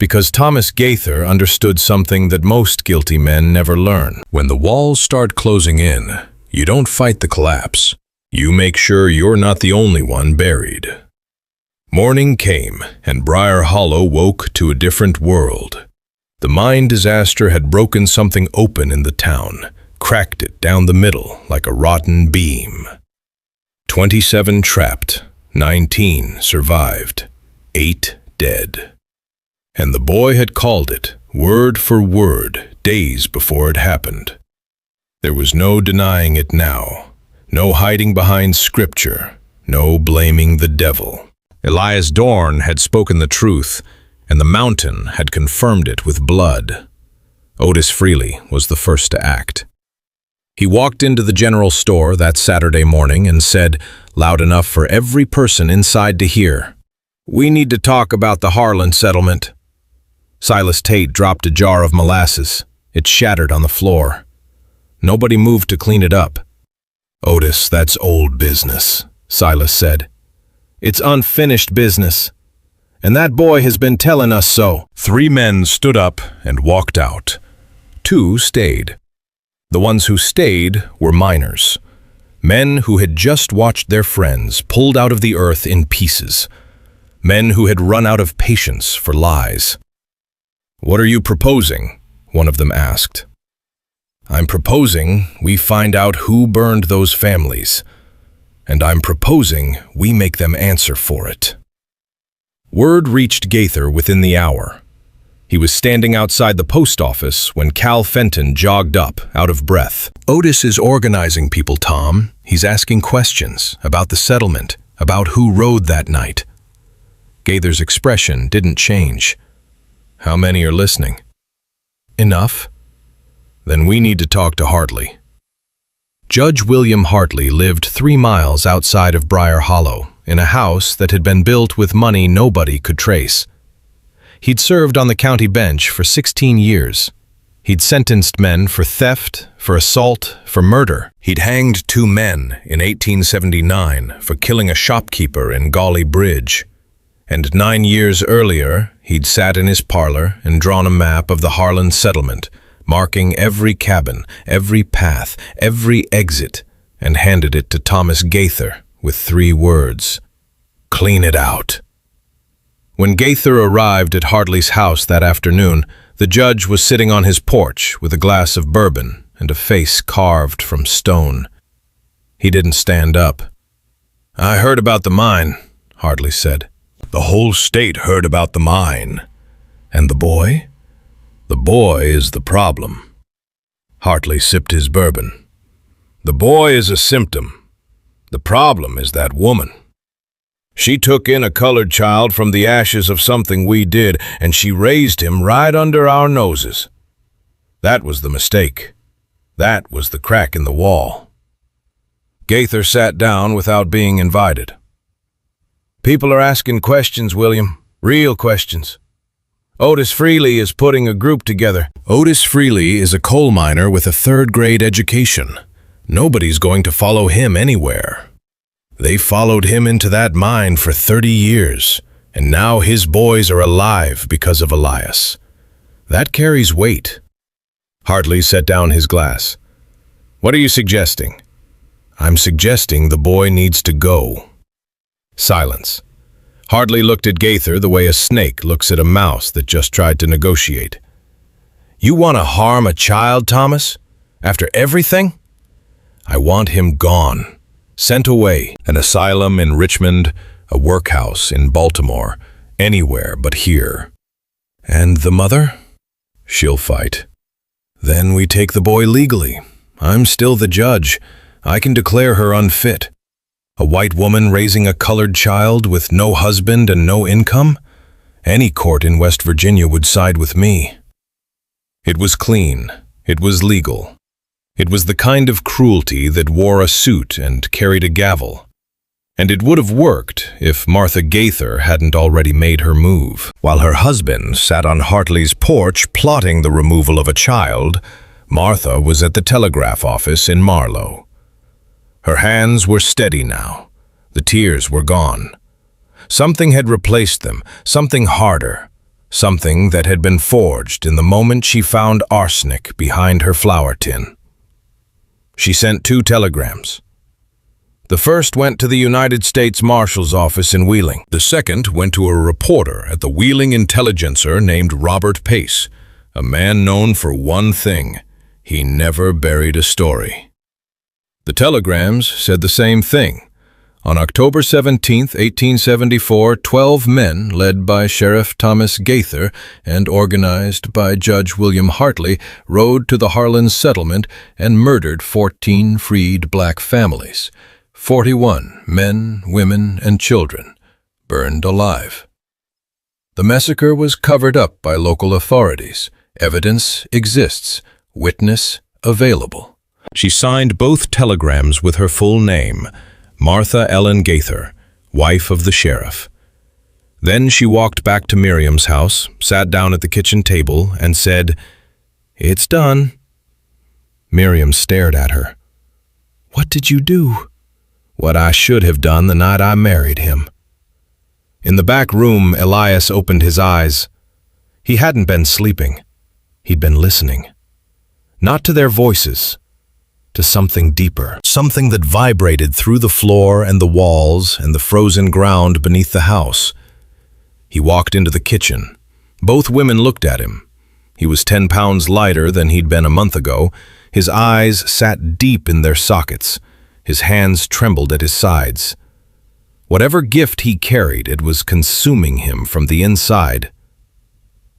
Because Thomas Gaither understood something that most guilty men never learn. When the walls start closing in, you don't fight the collapse. You make sure you're not the only one buried. Morning came, and Brier Hollow woke to a different world. The mine disaster had broken something open in the town, cracked it down the middle like a rotten beam. 27 trapped, 19 survived, 8 dead. And the boy had called it, word for word, days before it happened. There was no denying it now, no hiding behind scripture, no blaming the devil. Elias Dorne had spoken the truth, and the mountain had confirmed it with blood. Otis Freely was the first to act. He walked into the general store that Saturday morning and said, loud enough for every person inside to hear, "We need to talk about the Harlan settlement." Silas Tate dropped a jar of molasses. It shattered on the floor. Nobody moved to clean it up. "Otis, that's old business," Silas said. "It's unfinished business. And that boy has been telling us so." 3 men stood up and walked out. 2 stayed. The ones who stayed were miners. Men who had just watched their friends pulled out of the earth in pieces. Men who had run out of patience for lies. "What are you proposing?" one of them asked. "I'm proposing we find out who burned those families. And I'm proposing we make them answer for it." Word reached Gaither within the hour. He was standing outside the post office when Cal Fenton jogged up, out of breath. "Otis is organizing people, Tom. He's asking questions about the settlement, about who rode that night." Gaither's expression didn't change. "How many are listening?" "Enough." "Then we need to talk to Hartley." Judge William Hartley lived 3 miles outside of Brier Hollow, in a house that had been built with money nobody could trace. He'd served on the county bench for 16 years. He'd sentenced men for theft, for assault, for murder. He'd hanged 2 men in 1879 for killing a shopkeeper in Gauley Bridge. And 9 years earlier, he'd sat in his parlor and drawn a map of the Harlan settlement, marking every cabin, every path, every exit, and handed it to Thomas Gaither with 3 words: "Clean it out." When Gaither arrived at Hartley's house that afternoon, the judge was sitting on his porch with a glass of bourbon and a face carved from stone. He didn't stand up. "I heard about the mine," Hartley said. "The whole state heard about the mine. And the boy? The boy is the problem." Hartley sipped his bourbon. "The boy is a symptom. The problem is that woman. She took in a colored child from the ashes of something we did, and she raised him right under our noses. That was the mistake. That was the crack in the wall." Gaither sat down without being invited. "People are asking questions, William. Real questions. Otis Freely is putting a group together." "Otis Freely is a coal miner with a 3rd-grade education. Nobody's going to follow him anywhere. They followed him into that mine for 30 years, and now his boys are alive because of Elias. That carries weight." Hartley set down his glass. "What are you suggesting?" "I'm suggesting the boy needs to go." Silence. Hartley looked at Gaither the way a snake looks at a mouse that just tried to negotiate. "You want to harm a child, Thomas? After everything? I want him gone. Sent away. An asylum in Richmond, a workhouse in Baltimore, anywhere but here. And the mother? She'll fight. Then we take the boy legally. I'm still the judge. I can declare her unfit. A white woman raising a colored child with no husband and no income? Any court in West Virginia would side with me." It was clean. It was legal. It was the kind of cruelty that wore a suit and carried a gavel. And it would have worked if Martha Gaither hadn't already made her move. While her husband sat on Hartley's porch plotting the removal of a child, Martha was at the telegraph office in Marlow. Her hands were steady now. The tears were gone. Something had replaced them, something harder, something that had been forged in the moment she found arsenic behind her flour tin. She sent 2 telegrams. The first went to the United States Marshal's office in Wheeling. The second went to a reporter at the Wheeling Intelligencer named Robert Pace, a man known for one thing: he never buried a story. The telegrams said the same thing. On October 17, 1874, 12 men, led by Sheriff Thomas Gaither and organized by Judge William Hartley, rode to the Harlan settlement and murdered 14 freed black families. 41 men, women, and children burned alive. The massacre was covered up by local authorities. Evidence exists. Witness available. She signed both telegrams with her full name, Martha Ellen Gaither, wife of the sheriff. Then she walked back to Miriam's house, sat down at the kitchen table, and said, "It's done." Miriam stared at her. "What did you do?" "What I should have done the night I married him." In the back room, Elias opened his eyes. He hadn't been sleeping. He'd been listening. Not to their voices, to something deeper, something that vibrated through the floor and the walls and the frozen ground beneath the house. He walked into the kitchen. Both women looked at him. He was 10 pounds lighter than he'd been a month ago. His eyes sat deep in their sockets. His hands trembled at his sides. Whatever gift he carried, it was consuming him from the inside.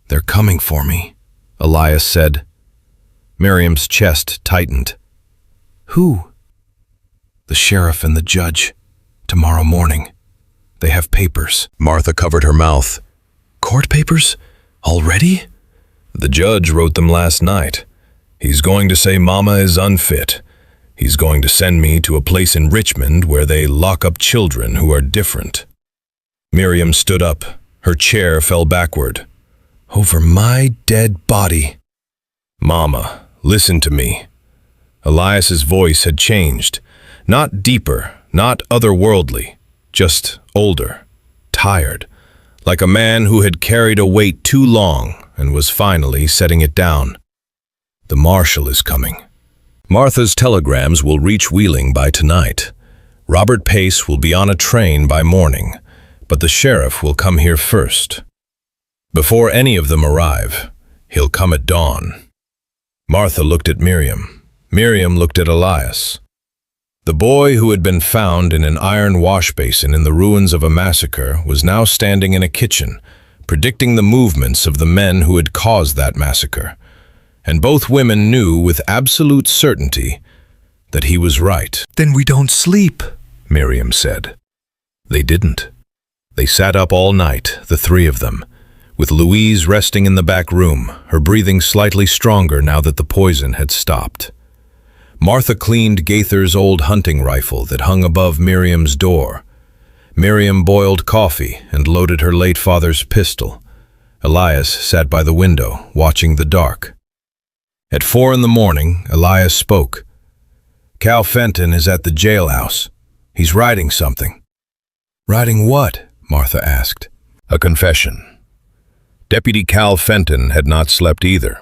"They're coming for me," Elias said. Miriam's chest tightened. "Who?" "The sheriff and the judge. Tomorrow morning. They have papers." Martha covered her mouth. "Court papers? Already?" "The judge wrote them last night. He's going to say Mama is unfit. He's going to send me to a place in Richmond where they lock up children who are different." Miriam stood up. Her chair fell backward. "Over my dead body." "Mama, listen to me." Elias's voice had changed. Not deeper, not otherworldly, just older, tired, like a man who had carried a weight too long and was finally setting it down. "The marshal is coming. Martha's telegrams will reach Wheeling by tonight. Robert Pace will be on a train by morning, but the sheriff will come here first. Before any of them arrive, he'll come at dawn." Martha looked at Miriam. Miriam looked at Elias. The boy who had been found in an iron wash basin in the ruins of a massacre was now standing in a kitchen, predicting the movements of the men who had caused that massacre. And both women knew with absolute certainty that he was right. "Then we don't sleep," Miriam said. They didn't. They sat up all night, the 3 of them, with Louise resting in the back room, her breathing slightly stronger now that the poison had stopped. Martha cleaned Gaither's old hunting rifle that hung above Miriam's door. Miriam boiled coffee and loaded her late father's pistol. Elias sat by the window, watching the dark. At 4 in the morning, Elias spoke. "Cal Fenton is at the jailhouse. He's writing something." "Writing what?" Martha asked. "A confession." Deputy Cal Fenton had not slept either.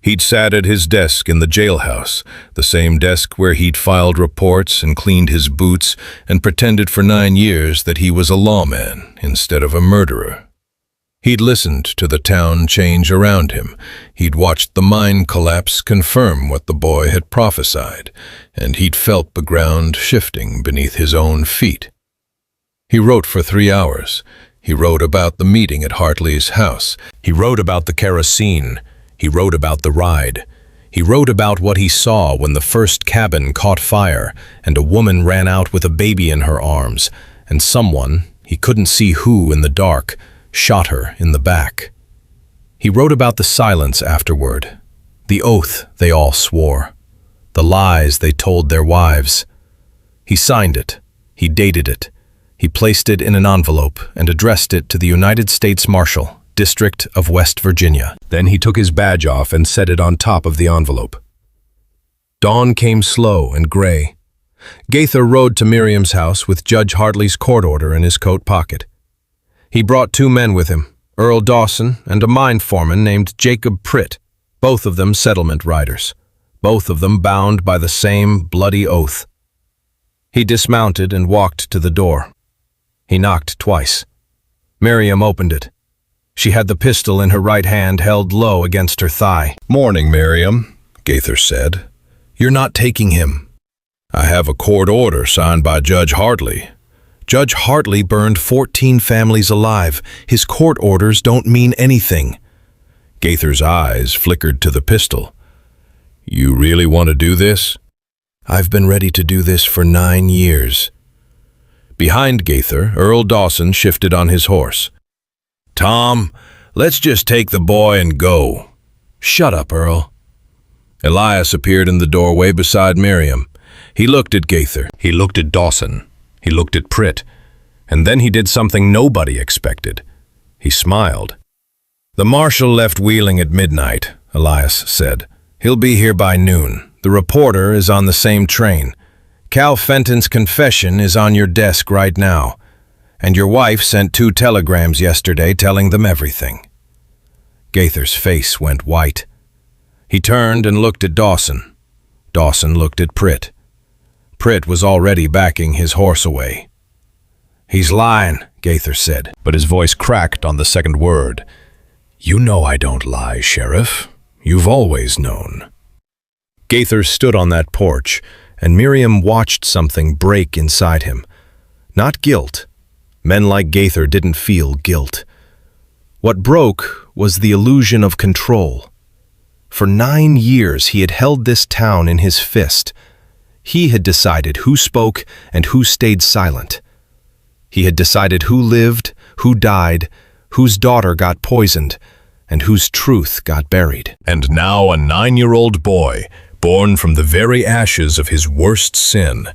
He'd sat at his desk in the jailhouse, the same desk where he'd filed reports and cleaned his boots and pretended for 9 years that he was a lawman instead of a murderer. He'd listened to the town change around him. He'd watched the mine collapse confirm what the boy had prophesied, and he'd felt the ground shifting beneath his own feet. He wrote for 3 hours. He wrote about the meeting at Hartley's house. He wrote about the kerosene. He wrote about the ride. He wrote about what he saw when the first cabin caught fire and a woman ran out with a baby in her arms, and someone, he couldn't see who in the dark, shot her in the back. He wrote about the silence afterward, the oath they all swore, the lies they told their wives. He signed it. He dated it. He placed it in an envelope and addressed it to the United States Marshal, District of West Virginia. Then he took his badge off and set it on top of the envelope. Dawn came slow and gray. Gaither rode to Miriam's house with Judge Hartley's court order in his coat pocket. He brought 2 men with him, Earl Dawson and a mine foreman named Jacob Pritt, both of them settlement riders, both of them bound by the same bloody oath. He dismounted and walked to the door. He knocked twice. Miriam opened it. She had the pistol in her right hand held low against her thigh. "Morning, Miriam," Gaither said. "You're not taking him." "I have a court order signed by Judge Hartley." "Judge Hartley burned 14 families alive. His court orders don't mean anything." Gaither's eyes flickered to the pistol. "You really want to do this?" "I've been ready to do this for 9 years." Behind Gaither, Earl Dawson shifted on his horse. "Tom, let's just take the boy and go." "Shut up, Earl." Elias appeared in the doorway beside Miriam. He looked at Gaither. He looked at Dawson. He looked at Pritt. And then he did something nobody expected. He smiled. "The marshal left Wheeling at midnight," Elias said. "He'll be here by noon. The reporter is on the same train. Cal Fenton's confession is on your desk right now. And your wife sent 2 telegrams yesterday telling them everything." Gaither's face went white. He turned and looked at Dawson. Dawson looked at Pritt. Pritt was already backing his horse away. "He's lying," Gaither said, but his voice cracked on the second word. "You know I don't lie, Sheriff. You've always known." Gaither stood on that porch, and Miriam watched something break inside him. Not guilt. Men like Gaither didn't feel guilt. What broke was the illusion of control. For 9 years he had held this town in his fist. He had decided who spoke and who stayed silent. He had decided who lived, who died, whose daughter got poisoned, and whose truth got buried. And now a 9-year-old boy, born from the very ashes of his worst sin,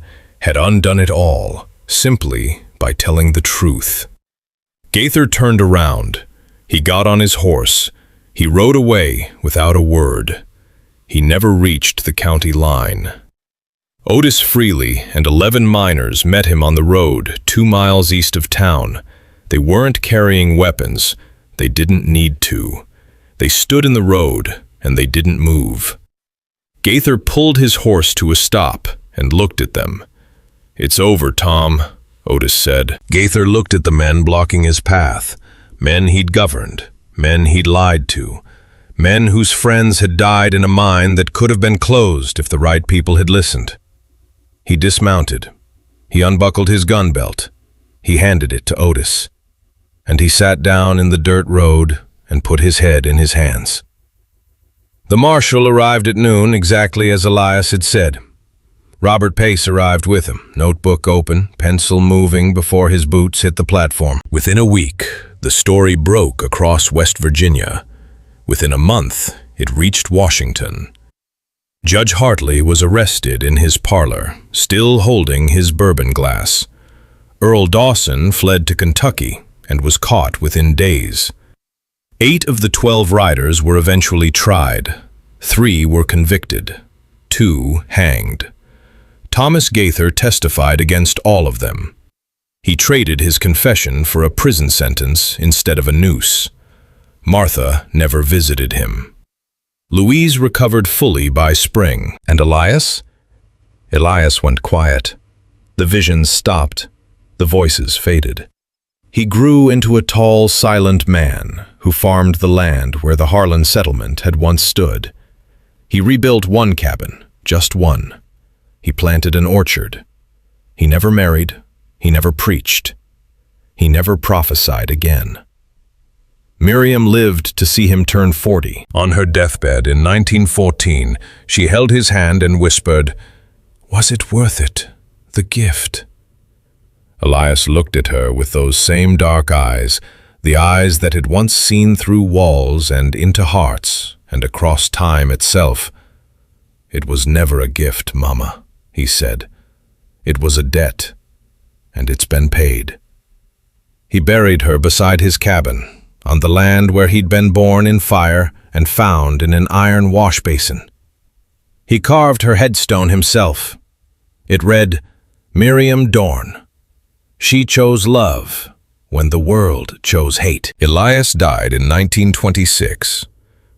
had undone it all, simply by telling the truth. Gaither turned around. He got on his horse. He rode away without a word. He never reached the county line. Otis Freely and 11 miners met him on the road 2 miles east of town. They weren't carrying weapons. They didn't need to. They stood in the road, and they didn't move. Gaither pulled his horse to a stop and looked at them. "It's over, Tom," Otis said. Gaither looked at the men blocking his path. Men he'd governed. Men he'd lied to. Men whose friends had died in a mine that could have been closed if the right people had listened. He dismounted. He unbuckled his gun belt. He handed it to Otis. And he sat down in the dirt road and put his head in his hands. The marshal arrived at noon, exactly as Elias had said. Robert Pace arrived with him, notebook open, pencil moving before his boots hit the platform. Within a week, the story broke across West Virginia. Within a month, it reached Washington. Judge Hartley was arrested in his parlor, still holding his bourbon glass. Earl Dawson fled to Kentucky and was caught within days. 8 of the 12 riders were eventually tried. 3 were convicted. 2 hanged. Thomas Gaither testified against all of them. He traded his confession for a prison sentence instead of a noose. Martha never visited him. Louise recovered fully by spring. And Elias? Elias went quiet. The visions stopped. The voices faded. He grew into a tall, silent man who farmed the land where the Harlan settlement had once stood. He rebuilt one cabin, just one. He planted an orchard. He never married. He never preached. He never prophesied again. Miriam lived to see him turn 40. On her deathbed in 1914, she held his hand and whispered, "Was it worth it, the gift?" Elias looked at her with those same dark eyes, the eyes that had once seen through walls and into hearts and across time itself. "It was never a gift, Mama," he said. "It was a debt, and it's been paid." He buried her beside his cabin, on the land where he'd been born in fire and found in an iron wash basin. He carved her headstone himself. It read, "Miriam Dorne. She chose love when the world chose hate." Elias died in 1926.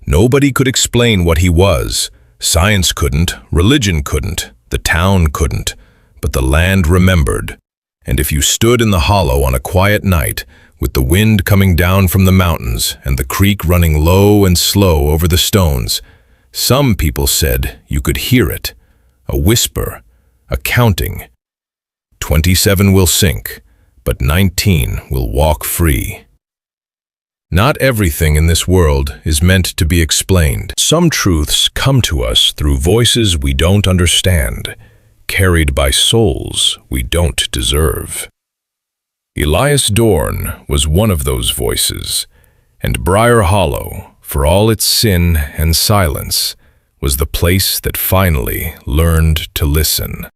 Nobody could explain what he was. Science couldn't, religion couldn't, the town couldn't, but the land remembered. And if you stood in the hollow on a quiet night, with the wind coming down from the mountains and the creek running low and slow over the stones, some people said you could hear it, a whisper, a counting. 27 will sink, but 19 will walk free. Not everything in this world is meant to be explained. Some truths come to us through voices we don't understand, carried by souls we don't deserve. Elias Dorne was one of those voices, and Brier Hollow, for all its sin and silence, was the place that finally learned to listen.